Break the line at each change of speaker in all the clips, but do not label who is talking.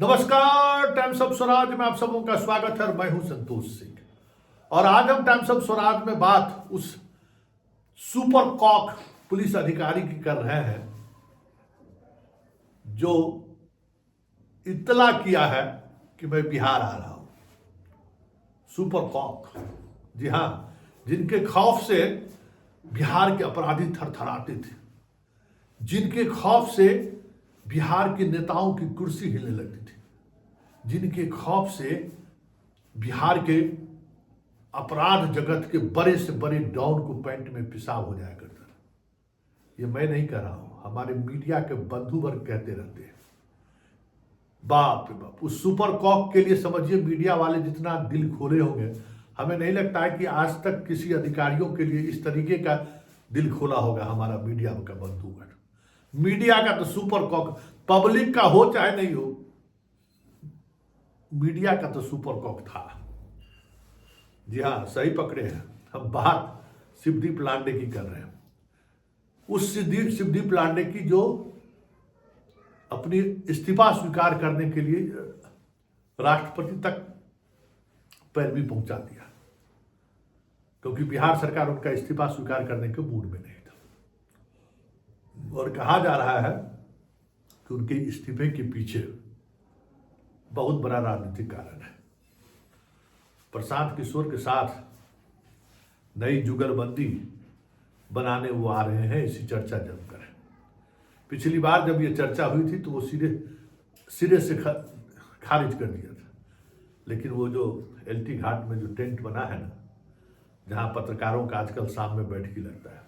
नमस्कार, times of Swaraj में आप सबों का स्वागत है और मैं हूं संतोष सिंह। और आज हम टाइम्स ऑफ स्वराज में बात उस सुपर कॉक पुलिस अधिकारी की कर रहे हैं जो इत्तला किया है कि मैं बिहार आ रहा हूं। सुपर कॉक, जी हां, जिनके खौफ से बिहार के अपराधी थरथराते थे, जिनके खौफ से बिहार के नेताओं की कुर्सी हिलने लगती थी, जिनके खौफ से बिहार के अपराध जगत के बड़े से बड़े डॉन को पैंट में पेशाब हो जाया करता था। ये मैं नहीं कह रहा हूं, हमारे मीडिया के बंधु वर्ग कहते रहते हैं। बाप रे बाप, उस सुपर कॉक के लिए समझिए मीडिया वाले जितना दिल खोले होंगे, हमें नहीं लगता है कि आज तक किसी अधिकारियों के लिए इस तरीके का दिल खोला होगा हमारा मीडिया का बंधुगण। मीडिया का तो सुपर कॉक, पब्लिक का हो चाहे नहीं हो, मीडिया का तो सुपर कॉक था। जी हाँ, सही पकड़े हैं, हम बात शिवदीप लांडे की कर रहे हैं। उस शिवदीप लांडे की जो अपनी इस्तीफा स्वीकार करने के लिए राष्ट्रपति तक पैरवी पहुंचा दिया, क्योंकि बिहार सरकार उनका इस्तीफा स्वीकार करने के मूड में नहीं था। और कहा जा रहा है कि उनके इस्तीफे के पीछे बहुत बड़ा राजनीतिक कारण है। प्रशांत किशोर के साथ नई जुगलबंदी बनाने वो आ रहे हैं, इसी चर्चा जमकर है। पिछली बार जब ये चर्चा हुई थी तो वो सिरे से खारिज कर दिया था, लेकिन वो जो एलटी घाट में जो टेंट बना है ना, जहां पत्रकारों का आजकल शाम में बैठकी लगता है,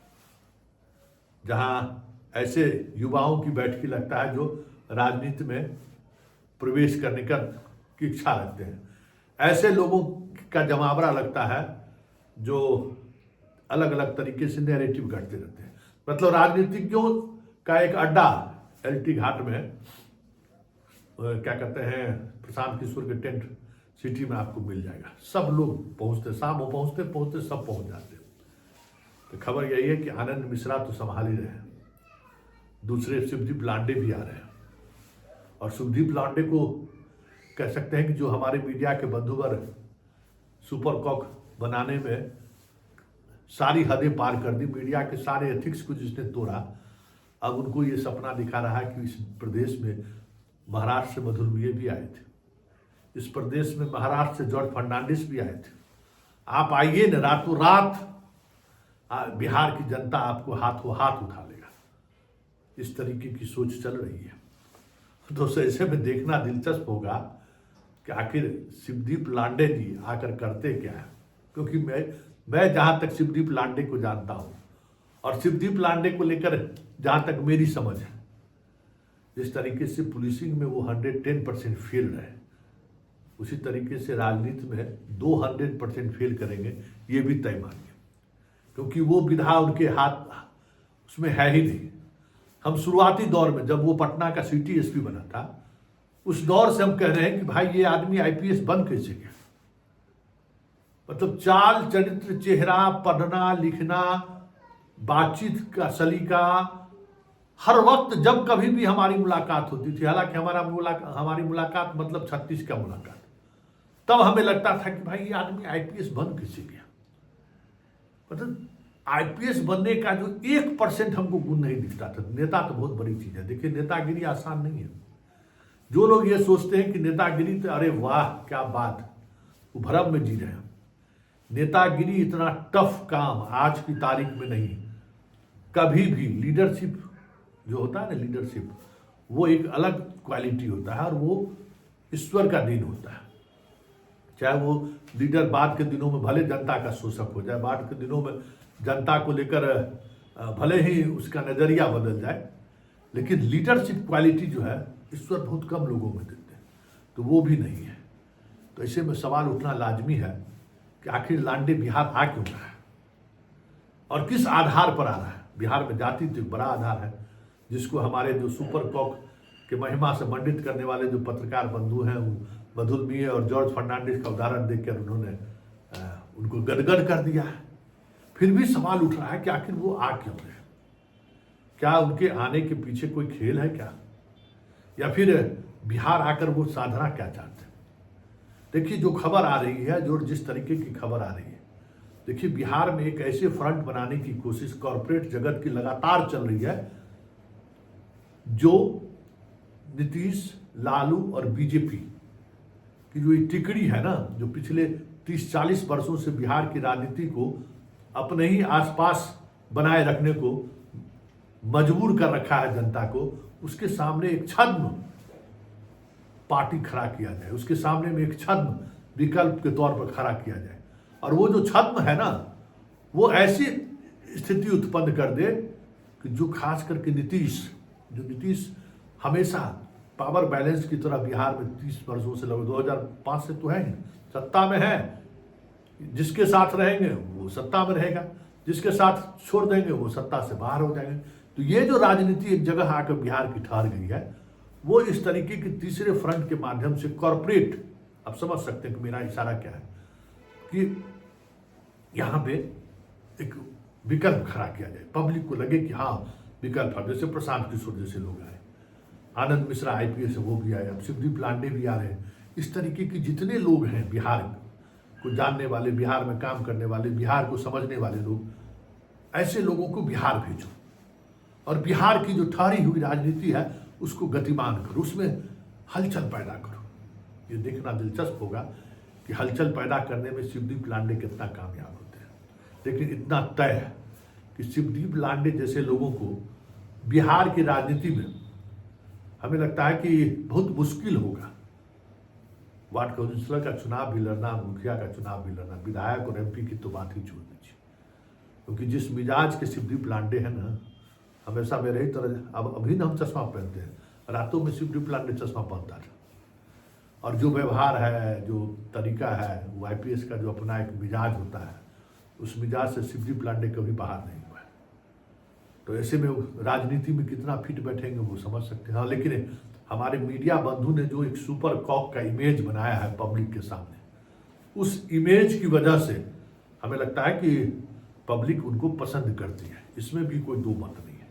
जहां ऐसे युवाओं की बैठकी लगता है जो राजनीति में प्रवेश करने की इच्छा रखते हैं, ऐसे लोगों का जमावड़ा लगता है जो अलग अलग तरीके से नैरेटिव करते रहते हैं। मतलब राजनीतिज्ञों का एक अड्डा एलटी घाट में, क्या कहते हैं, प्रशांत किशोर के टेंट सिटी में आपको मिल जाएगा। सब लोग पहुंचते, शाम को पहुंचते सब पहुंच जाते। तो खबर यही है कि आनंद मिश्रा तो संभाल ही रहे हैं, दूसरे शिवदीप लांडे भी आ रहे हैं। और शिवदीप लांडे को कह सकते हैं कि जो हमारे मीडिया के बंधुवर्ग सुपर कॉक बनाने में सारी हदें पार कर दी, मीडिया के सारे एथिक्स को जिसने तोड़ा, अब उनको ये सपना दिखा रहा है कि इस प्रदेश में महाराष्ट्र से मधुर मिये भी आए थे, इस प्रदेश में महाराष्ट्र से जॉर्ज फर्नांडिस भी आए थे। आप आइए न, रातों रात बिहार की जनता आपको हाथों हाथ उठा लेगा। इस तरीके की सोच चल रही है। दोस्तों, ऐसे में देखना दिलचस्प होगा कि आखिर शिवदीप लांडे जी आकर करते क्या है, क्योंकि मैं जहां तक शिवदीप लांडे को जानता हूं और शिवदीप लांडे को लेकर जहां तक मेरी समझ है, जिस तरीके से पुलिसिंग में वो 110% फेल रहे, उसी तरीके से राजनीति में 200% फेल करेंगे, ये भी तय मानिए, क्योंकि वो विधा उनके हाथ उसमें है ही नहीं। हम शुरुआती दौर में जब वो पटना का सिटी एसपी बना था, उस दौर से हम कह रहे हैं कि भाई ये आदमी आईपीएस बन कैसे गया। मतलब चाल चरित्र, चेहरा, पढ़ना लिखना, बातचीत का सलीका, हर वक्त जब कभी भी हमारी मुलाकात होती थी, हालांकि हमारी मुलाकात मतलब 36 का मुलाकात, तब हमें लगता था कि भाई ये आदमी आईपीएस बन कैसे गया। मतलब आईपीएस बनने का जो 1% हमको गुण नहीं दिखता था। नेता तो बहुत बड़ी चीज है। देखिए, नेतागिरी आसान नहीं है। जो लोग ये सोचते हैं कि नेतागिरी तो अरे वाह क्या बात, वो भ्रम में जी रहे हैं। नेतागिरी इतना टफ काम आज की तारीख में नहीं। कभी भी लीडरशिप जो होता है ना, लीडरशिप वो एक अलग क्वालिटी होता है और वो ईश्वर का दिन होता है। चाहे वो लीडर बाद के दिनों में भले जनता का शोषक हो जाए, बाद के दिनों में जनता को लेकर भले ही उसका नजरिया बदल जाए, लेकिन लीडरशिप क्वालिटी जो है ईश्वर बहुत कम लोगों में देते हैं, तो वो भी नहीं है। तो ऐसे में सवाल उठना लाजमी है कि आखिर लांडे बिहार आ क्यों रहा है और किस आधार पर आ रहा है। बिहार में जाति तो एक बड़ा आधार है, जिसको हमारे जो सुपर कॉक के महिमा से मंडित करने वाले जो पत्रकार बंधु हैं, वो मधुर मिये और जॉर्ज फर्नांडिस का उदाहरण देकर उन्होंने उनको गदगद कर दिया है। फिर भी सवाल उठ रहा है कि आखिर वो आ क्यों रहे हैं। क्या उनके आने के पीछे कोई खेल है क्या, या फिर बिहार आकर वो साधना क्या चाहते हैं। देखिए जो खबर आ रही है, जो जिस तरीके की खबर आ रही है, देखिए बिहार में एक ऐसे फ्रंट बनाने की कोशिश कॉरपोरेट जगत की लगातार चल रही है, जो नीतीश, लालू और बीजेपी की जो ये टिकड़ी है ना, जो पिछले 30-40 वर्षों से बिहार की राजनीति को अपने ही आसपास बनाए रखने को मजबूर कर रखा है जनता को, उसके सामने एक छद्म पार्टी खड़ा किया जाए, उसके सामने में एक छद्म विकल्प के तौर पर खड़ा किया जाए। और वो जो छद्म है ना, वो ऐसी स्थिति उत्पन्न कर दे कि जो खास करके नीतीश हमेशा पावर बैलेंस की तरह बिहार में 30 वर्षों से, लगभग 2005 से तो है ही, सत्ता में है, जिसके साथ रहेंगे वो सत्ता में रहेगा, जिसके साथ छोड़ देंगे वो सत्ता से बाहर हो जाएंगे। तो ये जो राजनीति एक जगह आकर बिहार की ठहर गई है, वो इस तरीके के तीसरे फ्रंट के माध्यम से कॉरपोरेट, आप समझ सकते हैं कि मेरा इशारा क्या है, कि यहाँ पे एक विकल्प खड़ा किया जाए, पब्लिक को लगे कि हाँ विकल्प है। जैसे प्रशांत किशोर जैसे लोग आए, आनंद मिश्रा IPS है वो भी आए, अब शिवदीप लांडे भी आ रहे हैं। इस तरीके की जितने लोग हैं बिहार को जानने वाले, बिहार में काम करने वाले, बिहार को समझने वाले लोग, ऐसे लोगों को बिहार भेजो और बिहार की जो ठहरी हुई राजनीति है उसको गतिमान करो, उसमें हलचल पैदा करो। ये देखना दिलचस्प होगा कि हलचल पैदा करने में शिवदीप लांडे कितना कामयाब होते हैं। लेकिन इतना तय है कि शिवदीप लांडे जैसे लोगों को बिहार की राजनीति में हमें लगता है कि बहुत मुश्किल होगा। वार्ड काउंसिलर का चुनाव भी लड़ना, मुखिया का चुनाव भी लड़ना, विधायक और MP की तो बात ही छोड़ दीजिए। क्योंकि जिस मिजाज के शिवदीप लांडे हैं ना, हमेशा मेरे ही तरह, अब अभी ना हम चश्मा पहनते हैं, रातों में शिवदीप लांडे चश्मा पहनता था। और जो व्यवहार है, जो तरीका है, वो IPS का जो अपना एक मिजाज होता है, उस मिजाज से शिवदीप लांडे कभी बाहर नहीं हुआ है। तो ऐसे में राजनीति में कितना फिट बैठेंगे वो समझ सकते हैं। हाँ, लेकिन हमारे मीडिया बंधु ने जो एक सुपर कॉक का इमेज बनाया है पब्लिक के सामने, उस इमेज की वजह से हमें लगता है कि पब्लिक उनको पसंद करती है, इसमें भी कोई दो मत नहीं है।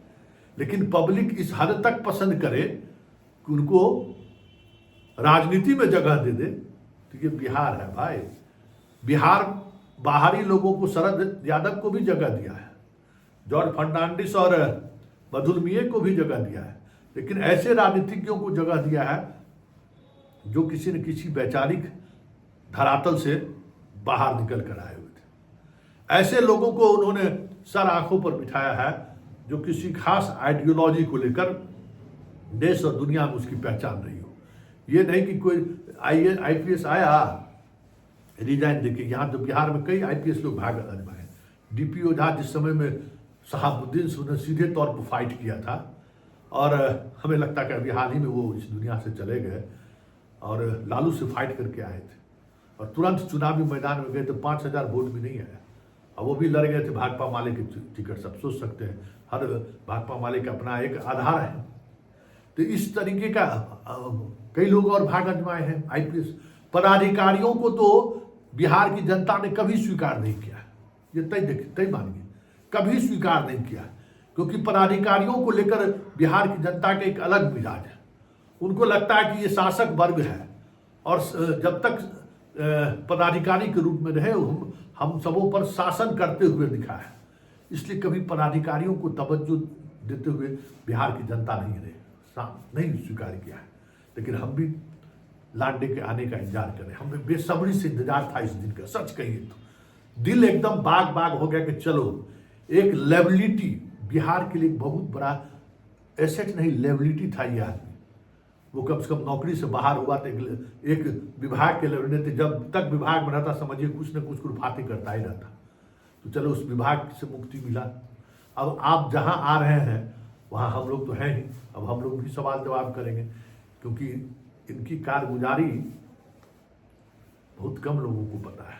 लेकिन पब्लिक इस हद तक पसंद करे कि उनको राजनीति में जगह दे दे, तो ये बिहार है भाई। बिहार बाहरी लोगों को, शरद यादव को भी जगह दिया है, जॉर्ज फर्नांडिस और मधुर मिये को भी जगह दिया है, लेकिन ऐसे राजनीतिज्ञों को जगह दिया है जो किसी न किसी वैचारिक धरातल से बाहर निकल कर आए हुए थे। ऐसे लोगों को उन्होंने सर आंखों पर बिठाया है जो किसी खास आइडियोलॉजी को लेकर देश और दुनिया में उसकी पहचान रही हो। ये नहीं कि कोई IPS आया रिजाइन देके। यहाँ तो बिहार में कई IPS लोग भाग आए। DP ओझा जिस समय में शहाबुद्दीन ने सीधे तौर पर फाइट किया था, और हमें लगता है कि अभी हाल ही में वो इस दुनिया से चले गए, और लालू से फाइट करके आए थे और तुरंत चुनावी मैदान में गए तो 5000 वोट भी नहीं आया, और वो भी लड़ गए थे भाकपा माले के टिकट। सब सोच सकते हैं, हर भाकपा माले का अपना एक आधार है। तो इस तरीके का कई लोग और भाग आजमाए हैं। IPS पदाधिकारियों को तो बिहार की जनता ने कभी स्वीकार नहीं किया, ये तय मानिए, कभी स्वीकार नहीं किया, क्योंकि पदाधिकारियों को लेकर बिहार की जनता का एक अलग मिजाज है। उनको लगता है कि ये शासक वर्ग है, और जब तक पदाधिकारी के रूप में रहे हम सबों पर शासन करते हुए दिखा है, इसलिए कभी पदाधिकारियों को तवज्जो देते हुए बिहार की जनता नहीं स्वीकार किया है। लेकिन हम भी लांडे के आने का इंतजार करें, हमें बेसब्री से इंतजार था इस दिन का। सच कहिए तो दिल एकदम बाग बाग हो गया कि चलो एक लेबिलिटी, बिहार के लिए बहुत बड़ा एसेट नहीं, लेबिलिटी था ये आदमी। वो कम से कम नौकरी से बाहर हुआ था, एक विभाग के लेबिलिटी थे। जब तक विभाग में रहता समझिए कुछ न कुछ कुर्फाती करता ही रहता। तो चलो उस विभाग से मुक्ति मिला। अब आप जहां आ रहे हैं वहां हम लोग तो हैं ही, अब हम लोग भी सवाल जवाब करेंगे, क्योंकि इनकी कारगुजारी बहुत कम लोगों को पता है।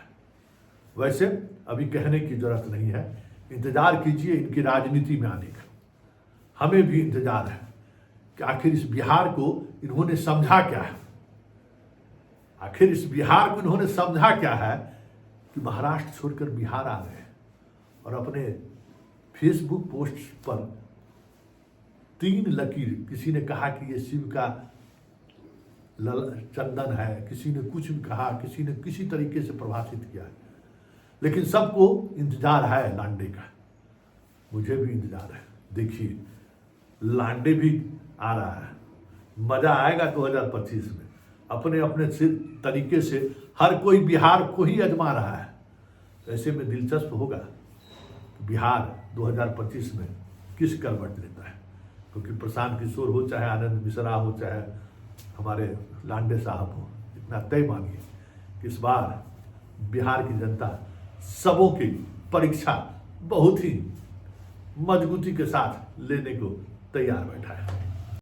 वैसे अभी कहने की जरूरत नहीं है, इंतजार कीजिए इनकी राजनीति में आने का। हमें भी इंतजार है कि आखिर इस बिहार को इन्होंने समझा क्या है, आखिर इस बिहार को इन्होंने समझा क्या है कि महाराष्ट्र छोड़कर बिहार आ गए और अपने फेसबुक पोस्ट पर 3 लकीर, किसी ने कहा कि ये शिव का चंदन है, किसी ने कुछ भी कहा, किसी ने किसी तरीके से प्रभाषित किया, लेकिन सबको इंतजार है लांडे का। मुझे भी इंतजार है। देखिए लांडे भी आ रहा है, मजा आएगा 2025 में। अपने अपने तरीके से हर कोई बिहार को ही आजमा रहा है। ऐसे में दिलचस्प होगा कि बिहार 2025 में किस करवट लेता है, क्योंकि प्रशांत किशोर हो, चाहे आनंद मिश्रा हो, चाहे हमारे लांडे साहब हो, इतना तय मानिए कि इस बार बिहार की जनता सबों की परीक्षा बहुत ही मजबूती के साथ लेने को तैयार बैठा है।